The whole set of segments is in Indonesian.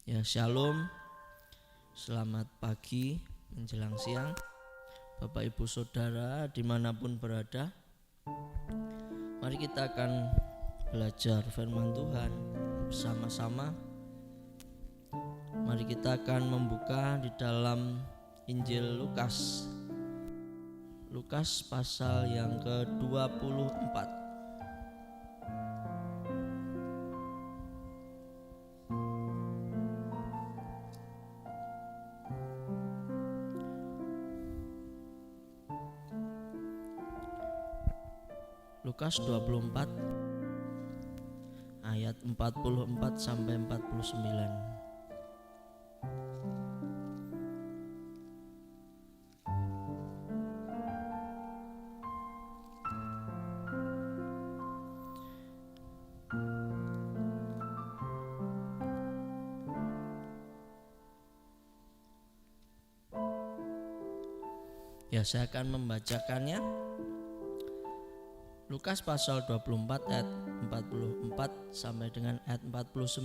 Ya, shalom, selamat pagi menjelang siang Bapak Ibu Saudara dimanapun berada. Mari kita akan belajar firman Tuhan bersama-sama. Mari kita akan membuka di dalam Injil Lukas pasal yang ke-24. Lukas 24 ayat 44 sampai 49. Ya, saya akan membacakannya. Lukas pasal 24 ayat 44 sampai dengan ayat 49.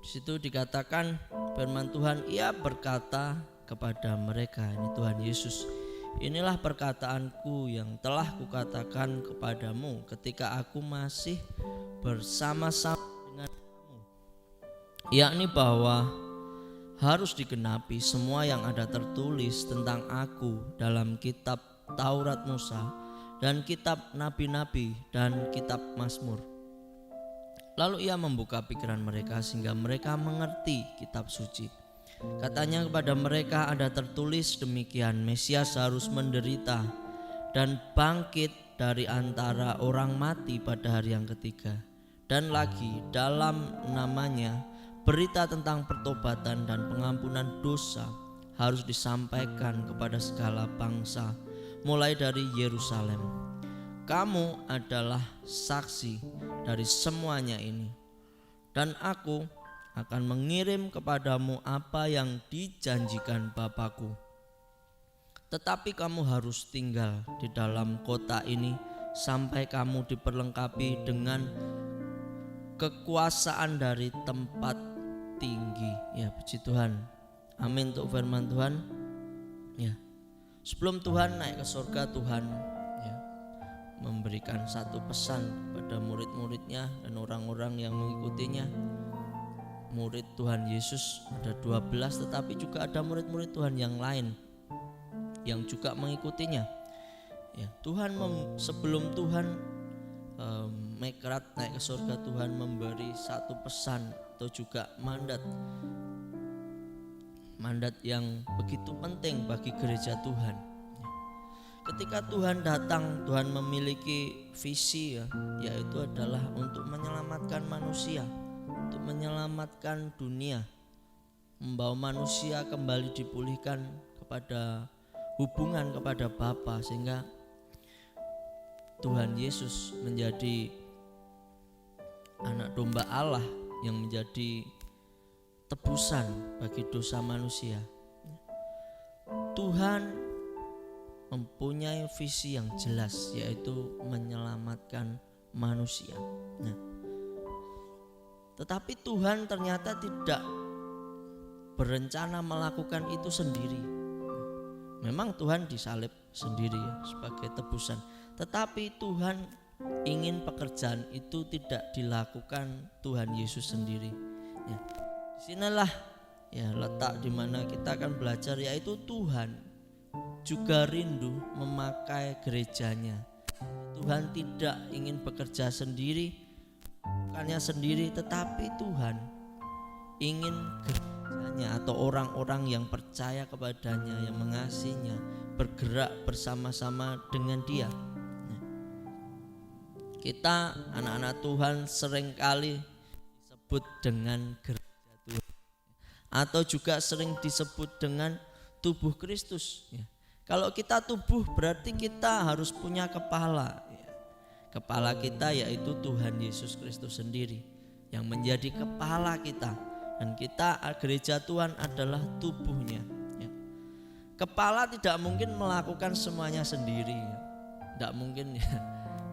Di situ dikatakan firman Tuhan, ia berkata kepada mereka, ini Tuhan Yesus, inilah perkataanku yang telah kukatakan kepadamu ketika aku masih bersama-sama dengan kamu, yakni bahwa harus digenapi semua yang ada tertulis tentang aku dalam kitab Taurat Musa dan kitab nabi-nabi dan kitab Mazmur. Lalu ia membuka pikiran mereka sehingga mereka mengerti kitab suci. Katanya kepada mereka, ada tertulis demikian, Mesias harus menderita dan bangkit dari antara orang mati pada hari yang ketiga. Dan lagi dalam namanya berita tentang pertobatan dan pengampunan dosa harus disampaikan kepada segala bangsa, mulai dari Yerusalem. Kamu adalah saksi dari semuanya ini, dan aku akan mengirim kepadamu apa yang dijanjikan Bapakku. Tetapi kamu harus tinggal di dalam kota ini sampai kamu diperlengkapi dengan kekuasaan dari tempat tinggi. Ya, puji Tuhan. Amin untuk firman Tuhan. Ya. Sebelum Tuhan naik ke surga, Tuhan memberikan satu pesan pada murid-muridnya dan orang-orang yang mengikutinya. Murid Tuhan Yesus ada 12, tetapi juga ada murid-murid Tuhan yang lain yang juga mengikutinya. Ya, Tuhan sebelum Tuhan Mekrat naik ke surga, Tuhan memberi satu pesan atau juga mandat yang begitu penting bagi gereja Tuhan. Ketika Tuhan datang, Tuhan memiliki visi, yaitu adalah untuk menyelamatkan manusia, untuk menyelamatkan dunia, membawa manusia kembali dipulihkan kepada hubungan kepada Bapa, sehingga Tuhan Yesus menjadi anak domba Allah yang menjadi tebusan bagi dosa manusia. Tuhan mempunyai visi yang jelas, yaitu menyelamatkan manusia. Tetapi Tuhan ternyata tidak berencana melakukan itu sendiri. Memang Tuhan disalib sendiri sebagai tebusan, tetapi Tuhan ingin pekerjaan itu tidak dilakukan Tuhan Yesus sendiri. Disinilah letak di mana kita akan belajar, yaitu Tuhan juga rindu memakai gerejanya. Tuhan tidak ingin bekerja sendiri, bukannya sendiri, tetapi Tuhan ingin gerejanya atau orang-orang yang percaya kepadanya, yang mengasihinya, bergerak bersama-sama dengan Dia. Kita anak-anak Tuhan seringkali disebut dengan gereja Tuhan, atau juga sering disebut dengan tubuh Kristus. Kalau kita tubuh, berarti kita harus punya kepala. Kepala kita yaitu Tuhan Yesus Kristus sendiri yang menjadi kepala kita, dan kita gereja Tuhan adalah tubuhnya. Kepala tidak mungkin melakukan semuanya sendiri, tidak mungkin.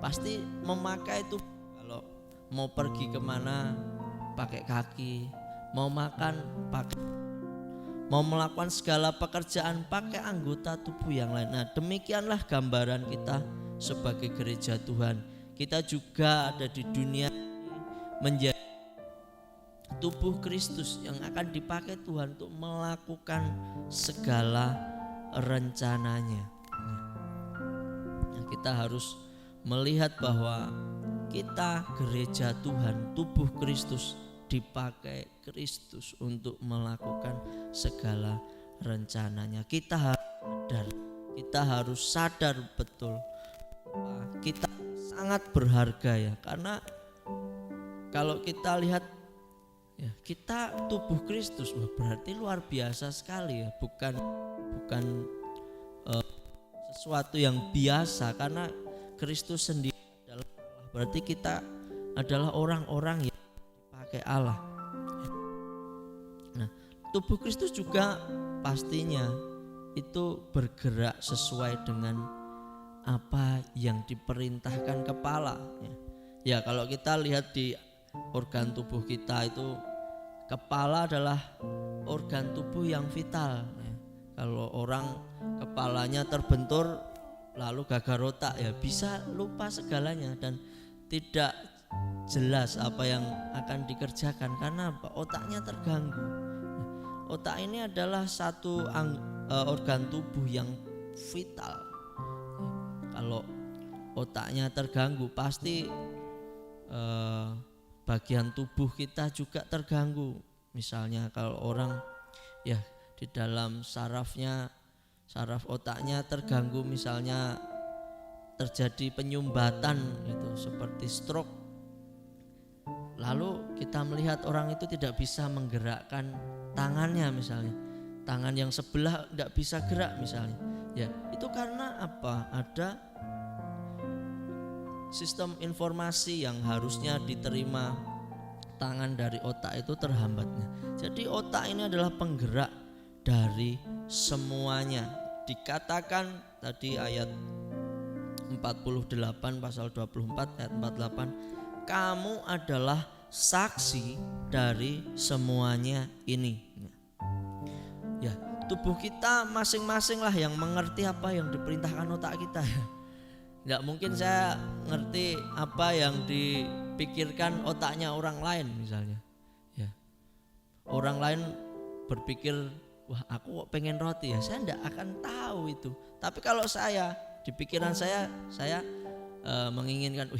Pasti memakai tubuh. Kalau mau pergi kemana, pakai kaki, mau makan pakai, mau melakukan segala pekerjaan pakai anggota tubuh yang lain. Nah, demikianlah gambaran kita sebagai gereja Tuhan. Kita juga ada di dunia menjadi tubuh Kristus yang akan dipakai Tuhan untuk melakukan segala rencananya. Nah, kita harus melihat bahwa kita gereja Tuhan, tubuh Kristus, dipakai Kristus untuk melakukan segala rencananya. Kita harus sadar betul bahwa kita sangat berharga ya, karena kalau kita lihat ya, kita tubuh Kristus, berarti luar biasa sekali ya, bukan sesuatu yang biasa, karena Kristus sendiri adalah Allah. Berarti kita adalah orang-orang yang dipakai Allah. Nah, tubuh Kristus juga pastinya itu bergerak sesuai dengan apa yang diperintahkan kepala. Ya, kalau kita lihat di organ tubuh kita itu, kepala adalah organ tubuh yang vital. Kalau orang kepalanya terbentur lalu gagal otak, ya bisa lupa segalanya dan tidak jelas apa yang akan dikerjakan. Karena apa? Otaknya terganggu. Otak ini adalah satu organ tubuh yang vital. Kalau otaknya terganggu, pasti bagian tubuh kita juga terganggu. Misalnya kalau orang ya di dalam saraf otaknya terganggu, misalnya terjadi penyumbatan itu seperti stroke, lalu kita melihat orang itu tidak bisa menggerakkan tangannya, misalnya tangan yang sebelah tidak bisa gerak misalnya, ya itu karena apa? Ada sistem informasi yang harusnya diterima tangan dari otak itu terhambatnya. Jadi otak ini adalah penggerak dari semuanya. Dikatakan tadi ayat 48 pasal 24 ayat 48, kamu adalah saksi dari semuanya ini. Ya, tubuh kita masing-masing lah yang mengerti apa yang diperintahkan otak kita. Nggak mungkin saya ngerti apa yang dipikirkan otaknya orang lain misalnya. Ya, orang lain berpikir, wah aku kok pengen roti ya, saya nggak akan tahu itu. Tapi kalau saya di pikiran saya menginginkan,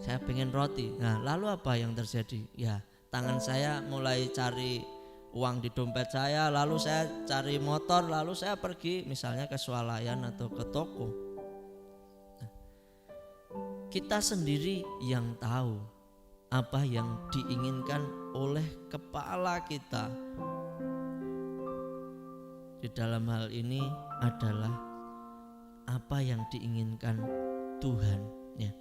saya pengen roti. Nah lalu apa yang terjadi? Ya tangan saya mulai cari uang di dompet saya, lalu saya cari motor, lalu saya pergi misalnya ke swalayan atau ke toko. Nah, kita sendiri yang tahu apa yang diinginkan oleh kepala kita. Di dalam hal ini adalah apa yang diinginkan Tuhan ya.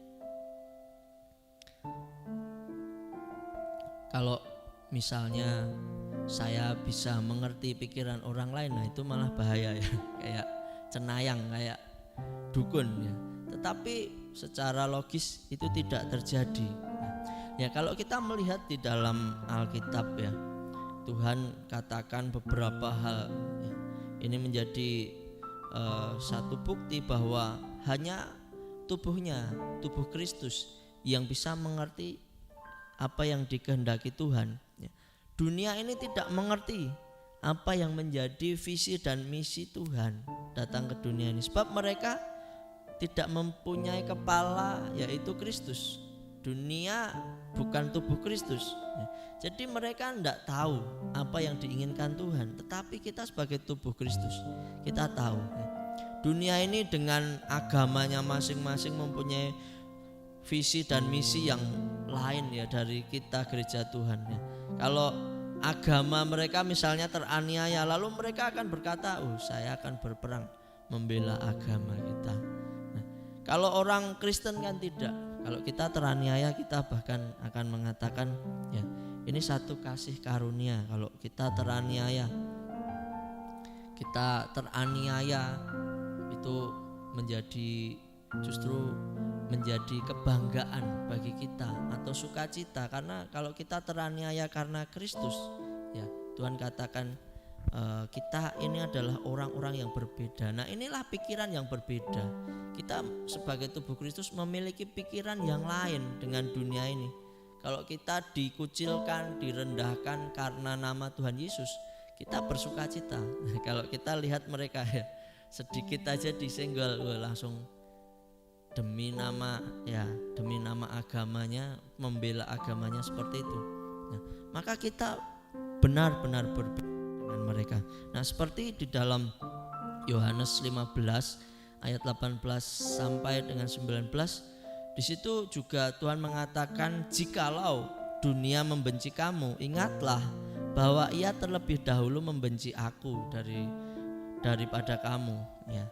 Kalau misalnya saya bisa mengerti pikiran orang lain, nah itu malah bahaya ya, kayak cenayang, kayak dukun ya. Tetapi secara logis itu tidak terjadi. Ya kalau kita melihat di dalam Alkitab ya, Tuhan katakan beberapa hal ya. Ini menjadi satu bukti bahwa hanya tubuh Kristus yang bisa mengerti apa yang dikehendaki Tuhan. Dunia ini tidak mengerti apa yang menjadi visi dan misi Tuhan datang ke dunia ini, sebab mereka tidak mempunyai kepala, yaitu Kristus. Dunia bukan tubuh Kristus. Jadi mereka tidak tahu apa yang diinginkan Tuhan. Tetapi kita sebagai tubuh Kristus, kita tahu. Dunia ini dengan agamanya masing-masing mempunyai visi dan misi yang lain ya dari kita gereja Tuhan ya. Kalau agama mereka misalnya teraniaya, lalu mereka akan berkata, saya akan berperang membela agama kita. Nah, kalau orang Kristen kan tidak. Kalau kita teraniaya, kita bahkan akan mengatakan ya ini satu kasih karunia. Kalau kita teraniaya itu menjadi justru menjadi kebanggaan bagi kita atau sukacita, karena kalau kita teraniaya karena Kristus, ya Tuhan katakan kita ini adalah orang-orang yang berbeda. Nah, inilah pikiran yang berbeda. Kita sebagai tubuh Kristus memiliki pikiran yang lain dengan dunia ini. Kalau kita dikucilkan, direndahkan karena nama Tuhan Yesus, kita bersukacita. Kalau kita lihat mereka ya, sedikit aja disenggol, langsung demi nama agamanya, membela agamanya seperti itu. Nah, maka kita benar-benar berbeda dengan mereka. Nah, seperti di dalam Yohanes 15 ayat 18 sampai dengan 19, di situ juga Tuhan mengatakan, jikalau dunia membenci kamu, ingatlah bahwa ia terlebih dahulu membenci aku daripada kamu, ya.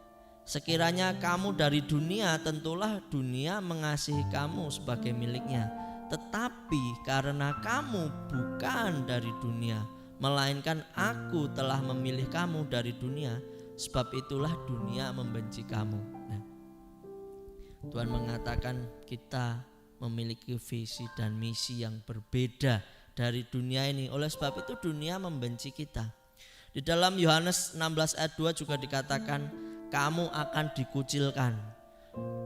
Sekiranya kamu dari dunia, tentulah dunia mengasihi kamu sebagai miliknya. Tetapi karena kamu bukan dari dunia, melainkan aku telah memilih kamu dari dunia, sebab itulah dunia membenci kamu. Nah, Tuhan mengatakan kita memiliki visi dan misi yang berbeda dari dunia ini. Oleh sebab itu dunia membenci kita. Di dalam Yohanes 16 ayat 2 juga dikatakan, kamu akan dikucilkan.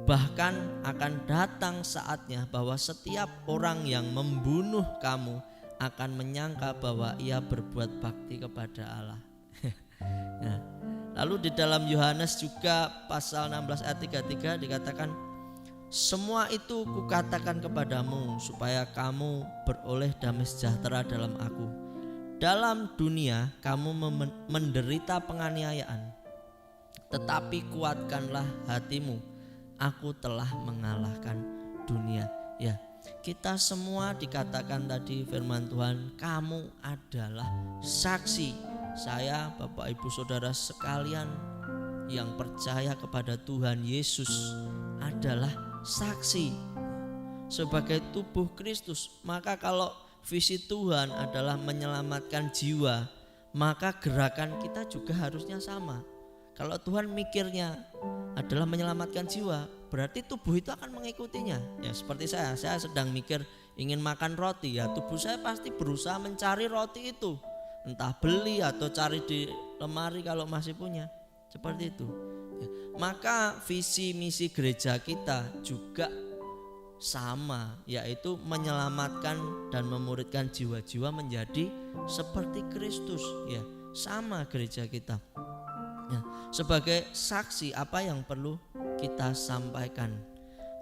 Bahkan akan datang saatnya bahwa setiap orang yang membunuh kamu akan menyangka bahwa ia berbuat bakti kepada Allah. Nah, lalu di dalam Yohanes juga pasal 16 ayat 33 dikatakan, semua itu kukatakan kepadamu supaya kamu beroleh damai sejahtera dalam aku. Dalam dunia kamu menderita penganiayaan, tetapi kuatkanlah hatimu, aku telah mengalahkan dunia. Ya, kita semua dikatakan tadi firman Tuhan, kamu adalah saksi. Saya, Bapak Ibu Saudara sekalian yang percaya kepada Tuhan Yesus adalah saksi sebagai tubuh Kristus. Maka kalau visi Tuhan adalah menyelamatkan jiwa, maka gerakan kita juga harusnya sama. Kalau Tuhan mikirnya adalah menyelamatkan jiwa, berarti tubuh itu akan mengikutinya. Ya seperti saya sedang mikir ingin makan roti, ya tubuh saya pasti berusaha mencari roti itu, entah beli atau cari di lemari kalau masih punya. Seperti itu ya. Maka visi misi gereja kita juga sama, yaitu menyelamatkan dan memuridkan jiwa-jiwa menjadi seperti Kristus. Ya, sama gereja kita. Ya, sebagai saksi, apa yang perlu kita sampaikan,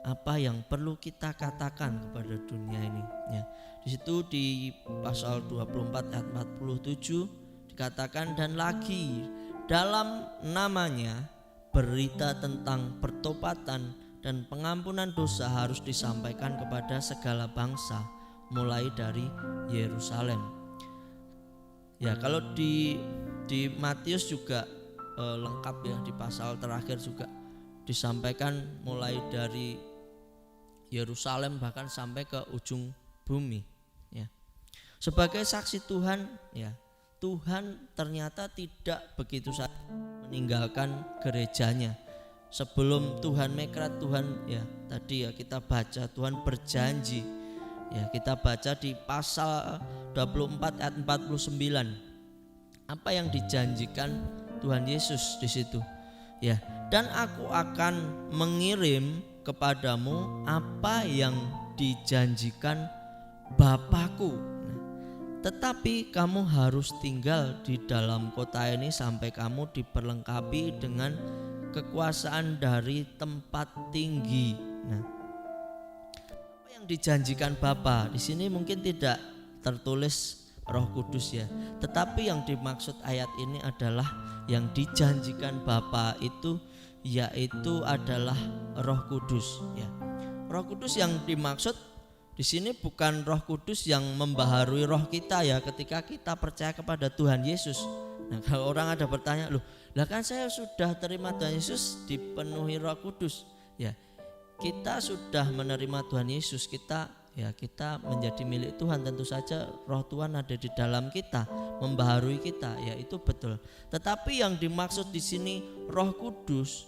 apa yang perlu kita katakan kepada dunia ini, ya. Di situ di pasal 24 ayat 47 dikatakan, dan lagi dalam namanya berita tentang pertobatan dan pengampunan dosa harus disampaikan kepada segala bangsa, mulai dari Yerusalem. Ya, kalau di Matius juga lengkap ya, di pasal terakhir juga disampaikan mulai dari Yerusalem bahkan sampai ke ujung bumi, ya. Sebagai saksi Tuhan, ya, Tuhan ternyata tidak begitu saja meninggalkan gerejanya. Sebelum Tuhan mekrat, Tuhan ya tadi ya kita baca Tuhan berjanji. Ya, kita baca di pasal 24 ayat 49. Apa yang dijanjikan Tuhan Yesus di situ? Ya, dan aku akan mengirim kepadamu apa yang dijanjikan Bapakku. Tetapi kamu harus tinggal di dalam kota ini sampai kamu diperlengkapi dengan kekuasaan dari tempat tinggi. Nah, apa yang dijanjikan Bapa di sini mungkin tidak tertulis Roh Kudus ya, tetapi yang dimaksud ayat ini adalah yang dijanjikan Bapa itu yaitu adalah Roh Kudus ya. Roh Kudus yang dimaksud di sini bukan Roh Kudus yang membaharui roh kita ya ketika kita percaya kepada Tuhan Yesus. Nah, kalau orang ada bertanya, loh, lah kan saya sudah terima Tuhan Yesus dipenuhi Roh Kudus. Ya, kita sudah menerima Tuhan Yesus, kita menjadi milik Tuhan, tentu saja Roh Tuhan ada di dalam kita, membaharui kita, ya itu betul. Tetapi yang dimaksud di sini Roh Kudus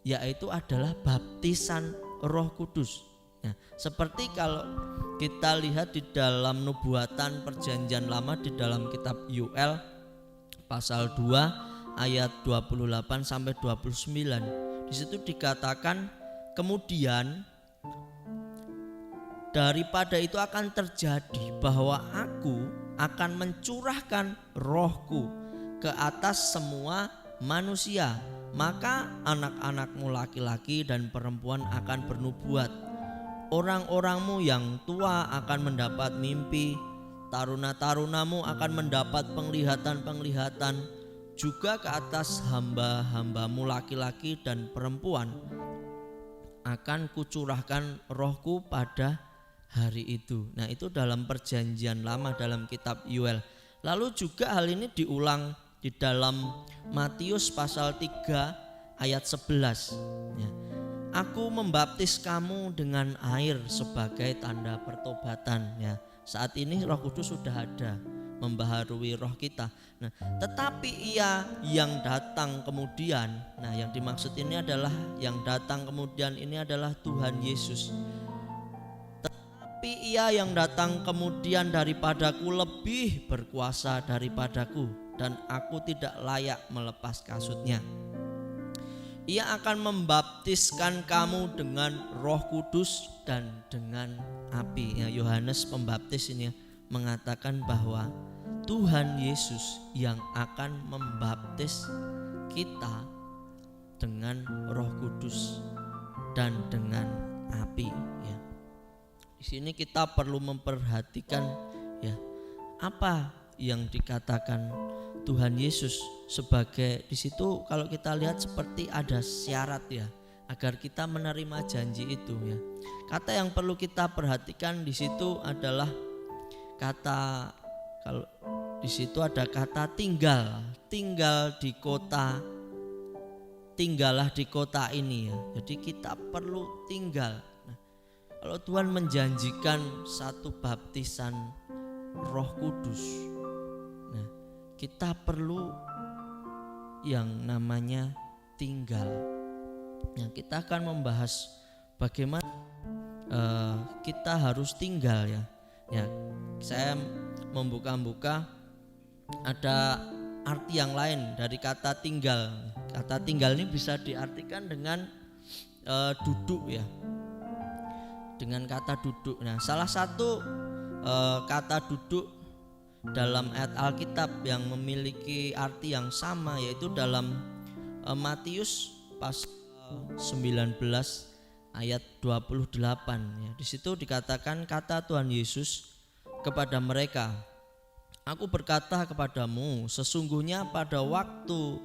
yaitu adalah baptisan Roh Kudus. Nah, seperti kalau kita lihat di dalam nubuatan perjanjian lama di dalam kitab Yoel pasal 2 ayat 28 sampai 29. Di situ dikatakan kemudian daripada itu akan terjadi bahwa aku akan mencurahkan rohku ke atas semua manusia. Maka anak-anakmu laki-laki dan perempuan akan bernubuat. Orang-orangmu yang tua akan mendapat mimpi. Taruna-tarunamu akan mendapat penglihatan-penglihatan. Juga ke atas hamba-hambamu laki-laki dan perempuan akan kucurahkan rohku pada hari itu. Nah, itu dalam perjanjian lama dalam kitab Yoel. Lalu juga hal ini diulang di dalam Matius pasal 3 ayat 11. Ya. Aku membaptis kamu dengan air sebagai tanda pertobatan. Ya. Saat ini Roh Kudus sudah ada membaharui roh kita. Nah, tetapi Ia yang datang kemudian. Nah, yang dimaksud ini adalah yang datang kemudian ini adalah Tuhan Yesus. Tetapi Ia yang datang kemudian daripadaku lebih berkuasa daripadaku, dan aku tidak layak melepas kasutnya. Ia akan membaptiskan kamu dengan Roh Kudus dan dengan api. Ya, Yohanes Pembaptis ini mengatakan bahwa Tuhan Yesus yang akan membaptis kita dengan Roh Kudus dan dengan api. Ya. Di sini kita perlu memperhatikan ya apa yang dikatakan Tuhan Yesus sebagai, di situ kalau kita lihat seperti ada syarat ya agar kita menerima janji itu ya. Kata yang perlu kita perhatikan di situ adalah kata, kalau di situ ada kata tinggal di kota, tinggallah di kota ini ya. Jadi kita perlu tinggal. Nah, kalau Tuhan menjanjikan satu baptisan Roh Kudus, nah kita perlu yang namanya tinggal. Nah, kita akan membahas bagaimana kita harus tinggal ya. Ya, saya membuka-buka ada arti yang lain dari kata tinggal. Kata tinggal ini bisa diartikan dengan duduk ya, dengan kata duduk. Nah, salah satu kata duduk dalam ayat Alkitab yang memiliki arti yang sama yaitu dalam Matius pasal 19 ayat 28 ya. Di situ dikatakan kata Tuhan Yesus kepada mereka, aku berkata kepadamu, sesungguhnya pada waktu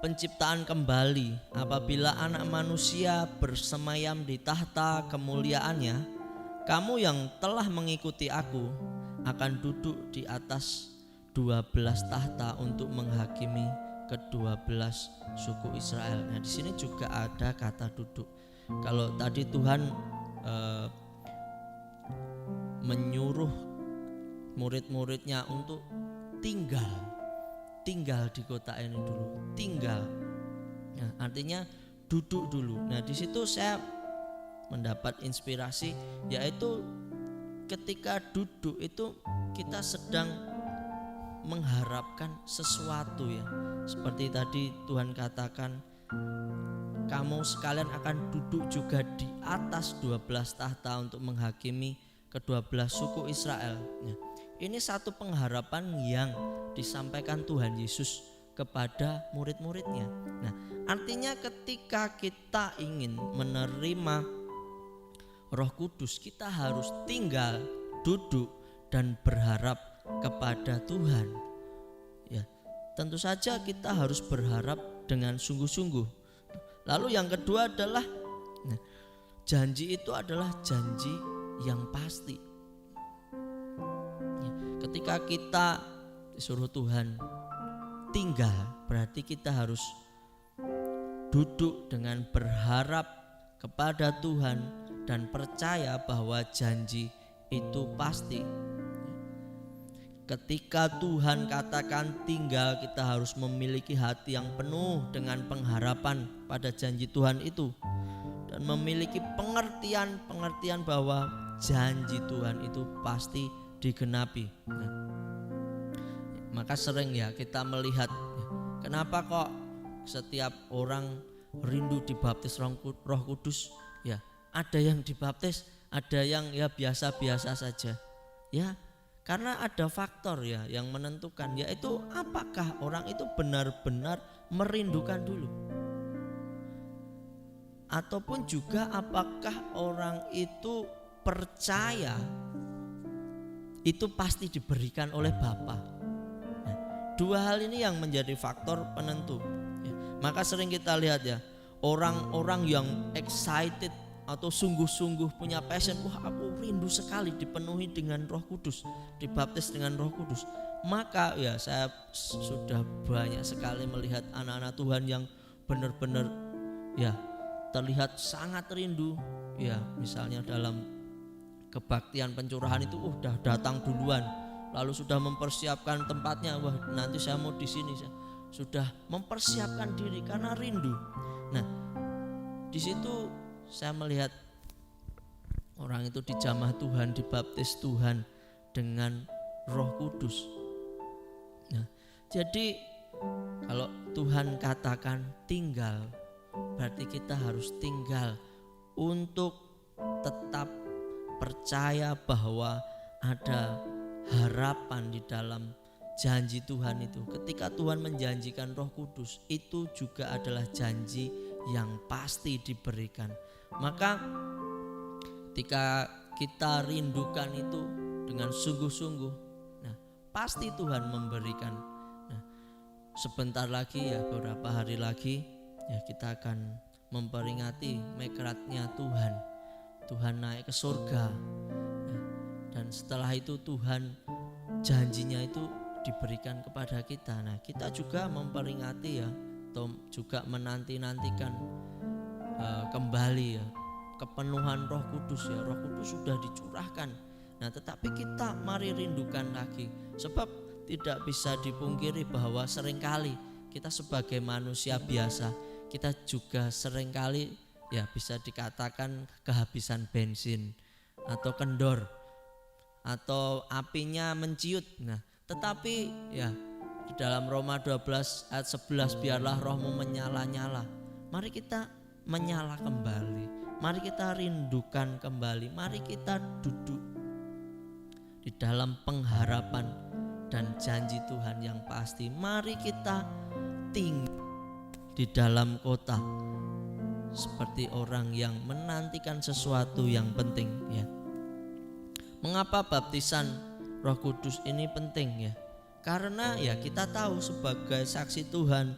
penciptaan kembali, apabila Anak Manusia bersemayam di tahta kemuliaannya, kamu yang telah mengikuti aku akan duduk di atas 12 tahta untuk menghakimi ke-12 suku Israel. Nah, di sini juga ada kata duduk. Kalau tadi Tuhan menyuruh murid-muridnya untuk tinggal di kota ini dulu, tinggal. Nah, artinya duduk dulu. Nah, di situ saya mendapat inspirasi, yaitu ketika duduk itu kita sedang mengharapkan sesuatu ya. Seperti tadi Tuhan katakan, kamu sekalian akan duduk juga di atas 12 tahta untuk menghakimi ke-12 suku Israel. Nah, ini satu pengharapan yang disampaikan Tuhan Yesus kepada murid-muridnya. Nah, artinya ketika kita ingin menerima Roh Kudus, kita harus tinggal, duduk, dan berharap kepada Tuhan. Ya, tentu saja kita harus berharap dengan sungguh-sungguh. Lalu yang kedua adalah janji itu adalah janji yang pasti. Ya, ketika kita disuruh Tuhan tinggal, berarti kita harus duduk dengan berharap kepada Tuhan dan percaya bahwa janji itu pasti. Ketika Tuhan katakan tinggal, kita harus memiliki hati yang penuh dengan pengharapan pada janji Tuhan itu. dan memiliki pengertian bahwa janji Tuhan itu pasti digenapi. Nah, maka sering ya kita melihat kenapa kok setiap orang rindu dibaptis Roh Kudus. Ya, ada yang dibaptis, ada yang ya biasa-biasa saja. Ya, karena ada faktor ya yang menentukan, yaitu apakah orang itu benar-benar merindukan dulu, ataupun juga apakah orang itu percaya itu pasti diberikan oleh Bapa. Nah, dua hal ini yang menjadi faktor penentu. Ya, maka sering kita lihat ya, orang-orang yang excited atau sungguh-sungguh punya passion, wah aku rindu sekali dipenuhi dengan Roh Kudus, dibaptis dengan Roh Kudus. Maka ya saya sudah banyak sekali melihat anak-anak Tuhan yang benar-benar ya terlihat sangat rindu. Ya, misalnya dalam kebaktian pencurahan itu udah datang duluan, lalu sudah mempersiapkan tempatnya, wah nanti saya mau di sini, sudah mempersiapkan diri karena rindu. Nah, di situ saya melihat orang itu dijamah Tuhan, dibaptis Tuhan dengan Roh Kudus. Nah, jadi kalau Tuhan katakan tinggal, berarti kita harus tinggal untuk tetap percaya bahwa ada harapan di dalam janji Tuhan itu. Ketika Tuhan menjanjikan Roh Kudus, itu juga adalah janji yang pasti diberikan. Maka ketika kita rindukan itu dengan sungguh-sungguh, nah pasti Tuhan memberikan. Nah, sebentar lagi ya, beberapa hari lagi ya kita akan memperingati mekratnya Tuhan. Tuhan naik ke surga. Nah, dan setelah itu Tuhan janjinya itu diberikan kepada kita. Nah, kita juga memperingati ya, atau juga menanti-nantikan kembali ya kepenuhan Roh Kudus ya. Roh Kudus sudah dicurahkan. Nah, tetapi kita mari rindukan lagi, sebab tidak bisa dipungkiri bahwa seringkali kita sebagai manusia biasa, kita juga seringkali ya bisa dikatakan kehabisan bensin atau kendor atau apinya menciut. Nah, tetapi ya di dalam Roma 12 ayat 11, biarlah rohmu menyala-nyala. Mari kita menyala kembali, mari kita rindukan kembali, mari kita duduk di dalam pengharapan dan janji Tuhan yang pasti. Mari kita tinggal di dalam kota seperti orang yang menantikan sesuatu yang penting ya. Mengapa baptisan Roh Kudus ini penting ya? Karena ya kita tahu sebagai saksi Tuhan,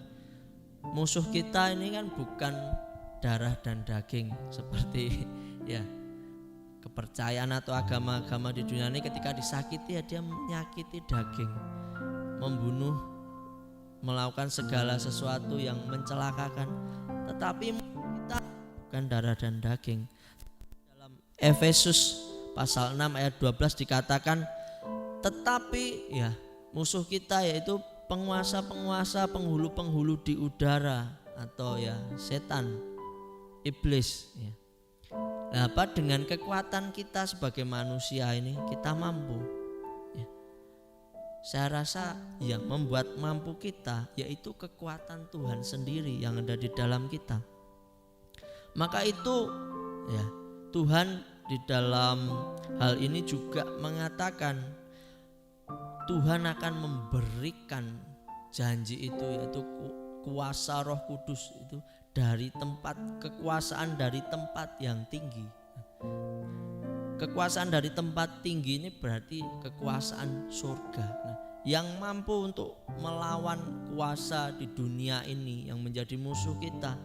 musuh kita ini kan bukan darah dan daging seperti ya kepercayaan atau agama-agama di dunia ini. Ketika disakiti ya dia menyakiti daging, membunuh, melakukan segala sesuatu yang mencelakakan. Tetapi kita bukan darah dan daging. Dalam Efesus pasal 6 ayat 12 dikatakan, tetapi ya musuh kita yaitu penguasa-penguasa, penghulu-penghulu di udara atau ya setan, iblis ya. Nah, apa dengan kekuatan kita sebagai manusia ini kita mampu ya. Saya rasa yang membuat mampu kita yaitu kekuatan Tuhan sendiri yang ada di dalam kita. Maka itu ya Tuhan di dalam hal ini juga mengatakan Tuhan akan memberikan janji itu, yaitu kuasa Roh Kudus itu dari tempat kekuasaan dari tempat yang tinggi. Kekuasaan dari tempat tinggi ini berarti kekuasaan surga. Nah, yang mampu untuk melawan kuasa di dunia ini yang menjadi musuh kita,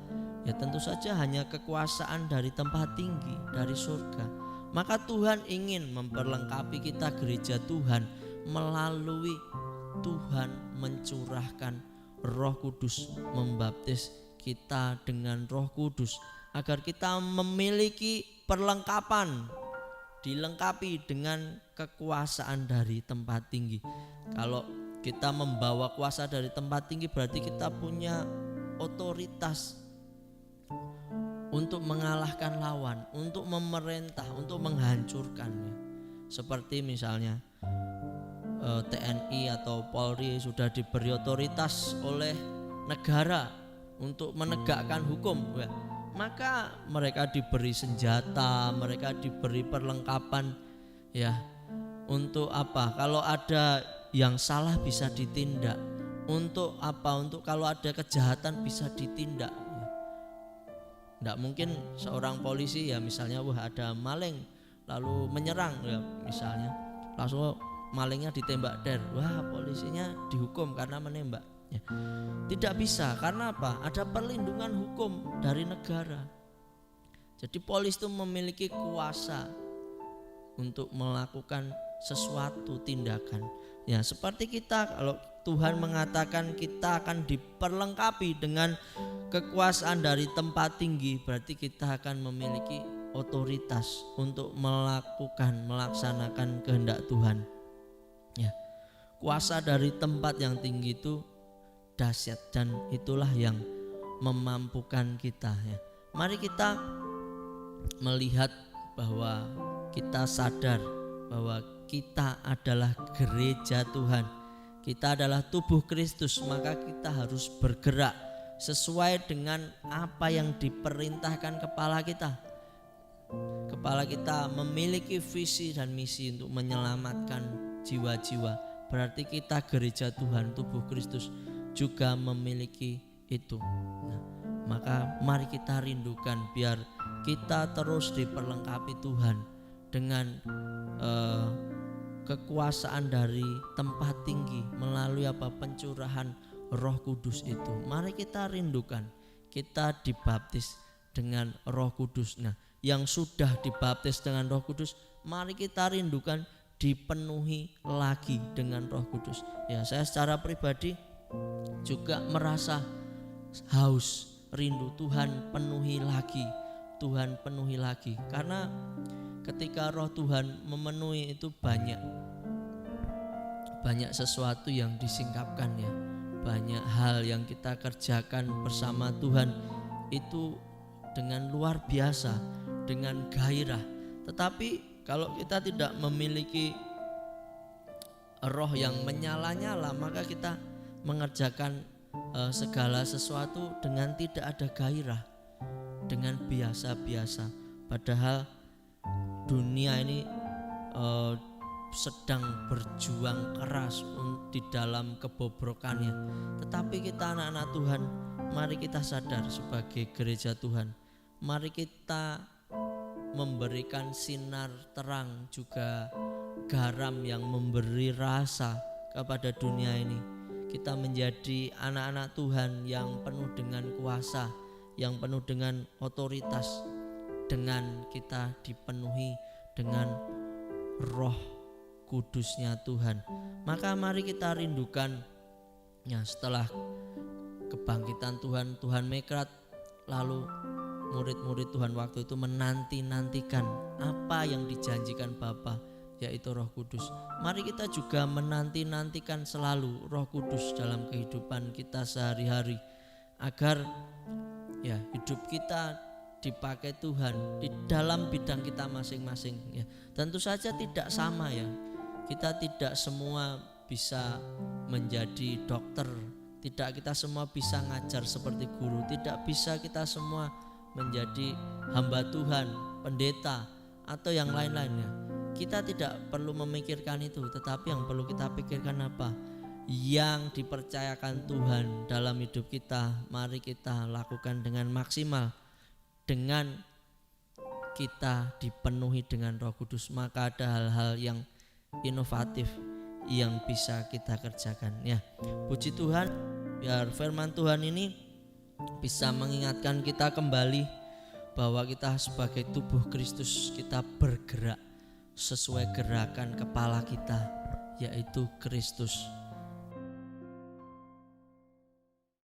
ya tentu saja hanya kekuasaan dari tempat tinggi, dari surga. Maka Tuhan ingin memperlengkapi kita gereja Tuhan melalui Tuhan mencurahkan Roh Kudus, membaptis kita dengan Roh Kudus agar kita memiliki perlengkapan, dilengkapi dengan kekuasaan dari tempat tinggi. Kalau kita membawa kuasa dari tempat tinggi berarti kita punya otoritas untuk mengalahkan lawan, untuk memerintah, untuk menghancurkannya. Seperti misalnya TNI atau Polri sudah diberi otoritas oleh negara untuk menegakkan hukum, ya, maka mereka diberi senjata, mereka diberi perlengkapan, ya, untuk apa? Kalau ada yang salah bisa ditindak. Untuk apa? Untuk kalau ada kejahatan bisa ditindak. Tidak mungkin seorang polisi, ya misalnya ada maling lalu menyerang, ya misalnya langsung malingnya ditembak der, polisinya dihukum karena menembak, ya. Tidak bisa, karena apa? Ada perlindungan hukum dari negara. Jadi polisi itu memiliki kuasa untuk melakukan sesuatu tindakan, ya. Seperti kita, kalau Tuhan mengatakan kita akan diperlengkapi dengan kekuasaan dari tempat tinggi, berarti kita akan memiliki otoritas untuk melaksanakan kehendak Tuhan, ya. Kuasa dari tempat yang tinggi itu dahsyat, dan itulah yang memampukan kita, ya. Mari kita melihat bahwa kita sadar bahwa kita adalah gereja Tuhan, kita adalah tubuh Kristus, maka kita harus bergerak sesuai dengan apa yang diperintahkan kepala kita. Kepala kita memiliki visi dan misi untuk menyelamatkan jiwa-jiwa. Berarti kita gereja Tuhan, tubuh Kristus juga memiliki itu. Nah, maka mari kita rindukan biar kita terus diperlengkapi Tuhan dengan kekuasaan dari tempat tinggi melalui pencurahan Roh Kudus itu. Mari kita rindukan, kita dibaptis dengan Roh Kudus. Nah, yang sudah dibaptis dengan Roh Kudus, mari kita rindukan dipenuhi lagi dengan Roh Kudus. Ya, saya secara pribadi juga merasa haus, rindu Tuhan penuhi lagi, Tuhan penuhi lagi. Karena ketika Roh Tuhan memenuhi itu banyak sesuatu yang disingkapkan, ya. Banyak hal yang kita kerjakan bersama Tuhan itu dengan luar biasa, dengan gairah. Tetapi kalau kita tidak memiliki roh yang menyala-nyala, maka kita mengerjakan segala sesuatu dengan tidak ada gairah, dengan biasa-biasa. Padahal dunia ini sedang berjuang keras di dalam kebobrokannya. Tetapi kita anak-anak Tuhan, mari kita sadar sebagai gereja Tuhan, mari kita memberikan sinar terang, juga garam yang memberi rasa kepada dunia ini. Kita menjadi anak-anak Tuhan yang penuh dengan kuasa, yang penuh dengan otoritas, dengan kita dipenuhi dengan Roh Kudusnya Tuhan. Maka mari kita rindukan, ya, setelah kebangkitan Tuhan, Tuhan mekrat, lalu murid-murid Tuhan waktu itu menanti-nantikan apa yang dijanjikan Bapa, yaitu Roh Kudus. Mari kita juga menanti-nantikan selalu Roh Kudus dalam kehidupan kita sehari-hari, agar, ya, hidup kita dipakai Tuhan di dalam bidang kita masing-masing, ya. Tentu saja tidak sama, ya. Kita tidak semua bisa menjadi dokter, tidak kita semua bisa ngajar seperti guru, tidak bisa kita semua menjadi hamba Tuhan, pendeta, atau yang lain-lainnya. Kita tidak perlu memikirkan itu, tetapi yang perlu kita pikirkan apa? Yang dipercayakan Tuhan dalam hidup kita, mari kita lakukan dengan maksimal. Dengan kita dipenuhi dengan Roh Kudus, maka ada hal-hal yang inovatif yang bisa kita kerjakan, ya. Puji Tuhan, biar firman Tuhan ini bisa mengingatkan kita kembali bahwa kita sebagai tubuh Kristus, kita bergerak sesuai gerakan kepala kita, yaitu Kristus.